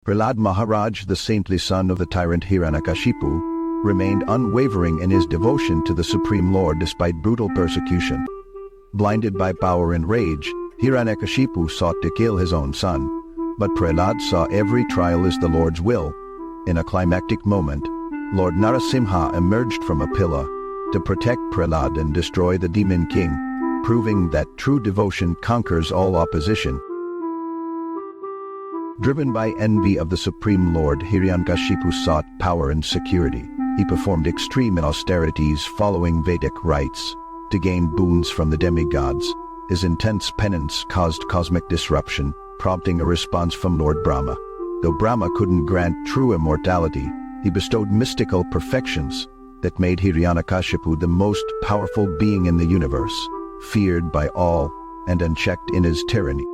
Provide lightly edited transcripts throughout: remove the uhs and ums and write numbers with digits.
Prahlad Maharaj, the saintly son of the tyrant Hiranyakashipu, remained unwavering in his devotion to the Supreme Lord despite brutal persecution. Blinded by power and rage, Hiranyakashipu sought to kill his own son, but Prahlad saw every trial as the Lord's will. In a climactic moment, Lord Narasimha emerged from a pillar to protect Prahlad and destroy the demon king, proving that true devotion conquers all opposition. Driven by envy of the Supreme Lord, Hiranyakashipu sought power and security. He performed extreme austerities following Vedic rites to gain boons from the demigods. His intense penance caused cosmic disruption, prompting a response from Lord Brahma. Though Brahma couldn't grant true immortality, he bestowed mystical perfections that made Hiranyakashipu the most powerful being in the universe, feared by all and unchecked in his tyranny.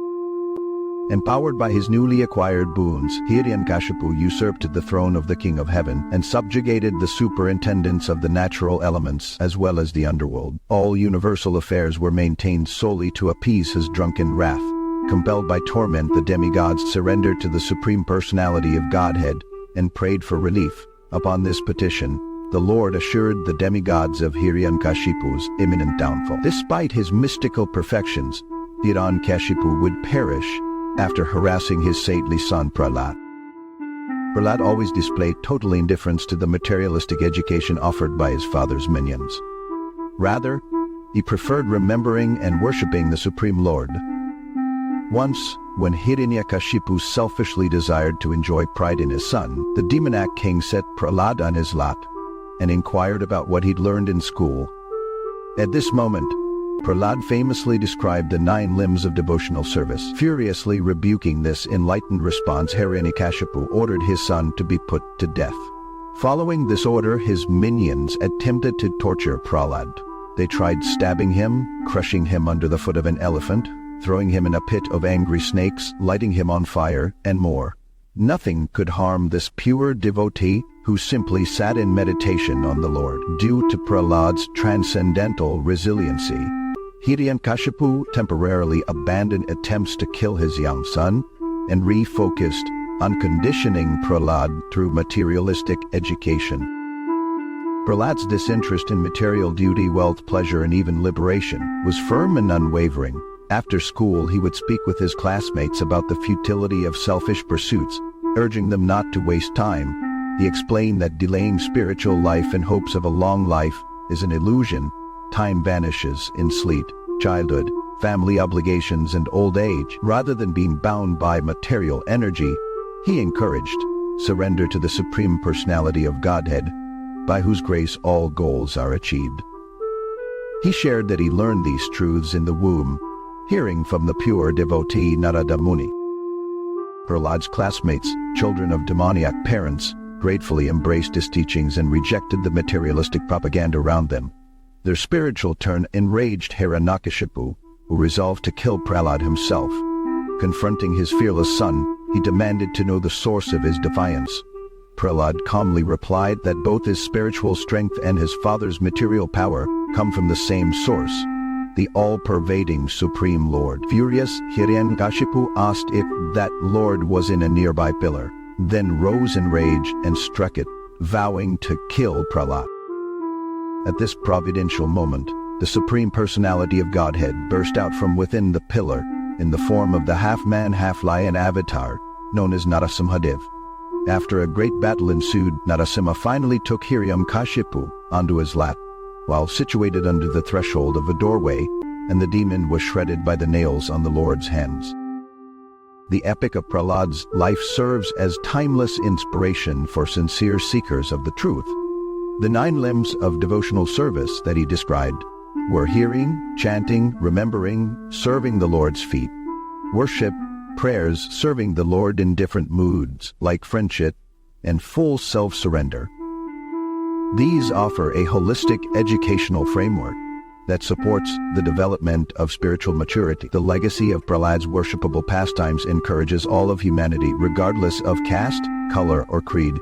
Empowered by his newly acquired boons, Hiranyakashipu usurped the throne of the King of Heaven and subjugated the superintendents of the natural elements as well as the underworld. All universal affairs were maintained solely to appease his drunken wrath. Compelled by torment, the demigods surrendered to the Supreme Personality of Godhead and prayed for relief. Upon this petition, the Lord assured the demigods of Hiranyakashipu's imminent downfall. Despite his mystical perfections, Hiranyakashipu would perish after harassing his saintly son Prahlad. Prahlad always displayed total indifference to the materialistic education offered by his father's minions. Rather, he preferred remembering and worshipping the Supreme Lord. Once, when Hiranyakashipu selfishly desired to enjoy pride in his son, the demoniac king set Prahlad on his lap and inquired about what he'd learned in school. At this moment, Prahlad famously described the 9 limbs of devotional service. Furiously rebuking this enlightened response, Hiranyakashipu ordered his son to be put to death. Following this order, his minions attempted to torture Prahlad. They tried stabbing him, crushing him under the foot of an elephant, throwing him in a pit of angry snakes, lighting him on fire, and more. Nothing could harm this pure devotee who simply sat in meditation on the Lord. Due to Prahlad's transcendental resiliency, Hiranyakashipu temporarily abandoned attempts to kill his young son and refocused on conditioning Prahlad through materialistic education. Prahlad's disinterest in material duty, wealth, pleasure, and even liberation was firm and unwavering. After school, he would speak with his classmates about the futility of selfish pursuits, urging them not to waste time. He explained that delaying spiritual life in hopes of a long life is an illusion. Time vanishes in sleep, childhood, family obligations, and old age. Rather than being bound by material energy, he encouraged surrender to the Supreme Personality of Godhead, by whose grace all goals are achieved. He shared that he learned these truths in the womb, hearing from the pure devotee Narada Muni. Prahlad's classmates, children of demoniac parents, gratefully embraced his teachings and rejected the materialistic propaganda around them. Their spiritual turn enraged Hiranyakashipu, who resolved to kill Prahlad himself. Confronting his fearless son, he demanded to know the source of his defiance. Prahlad calmly replied that both his spiritual strength and his father's material power come from the same source, the all-pervading Supreme Lord. Furious, Hiranyakashipu asked if that Lord was in a nearby pillar, then rose in rage and struck it, vowing to kill Prahlad. At this providential moment, the Supreme Personality of Godhead burst out from within the pillar in the form of the half-man, half-lion avatar known as Narasimhadev. After a great battle ensued, Narasimha finally took Hiranyakashipu onto his lap, while situated under the threshold of a doorway, and the demon was shredded by the nails on the Lord's hands. The epic of Prahlad's life serves as timeless inspiration for sincere seekers of the truth. The 9 limbs of devotional service that he described were hearing, chanting, remembering, serving the Lord's feet, worship, prayers, serving the Lord in different moods, like friendship, and full self-surrender. These offer a holistic educational framework that supports the development of spiritual maturity. The legacy of Prahlad's worshipable pastimes encourages all of humanity, regardless of caste, color, or creed,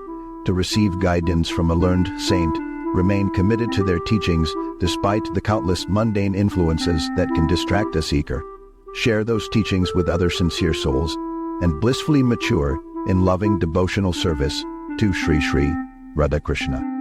to receive guidance from a learned saint, remain committed to their teachings despite the countless mundane influences that can distract a seeker, share those teachings with other sincere souls, and blissfully mature in loving devotional service to Sri Sri Radha Krishna.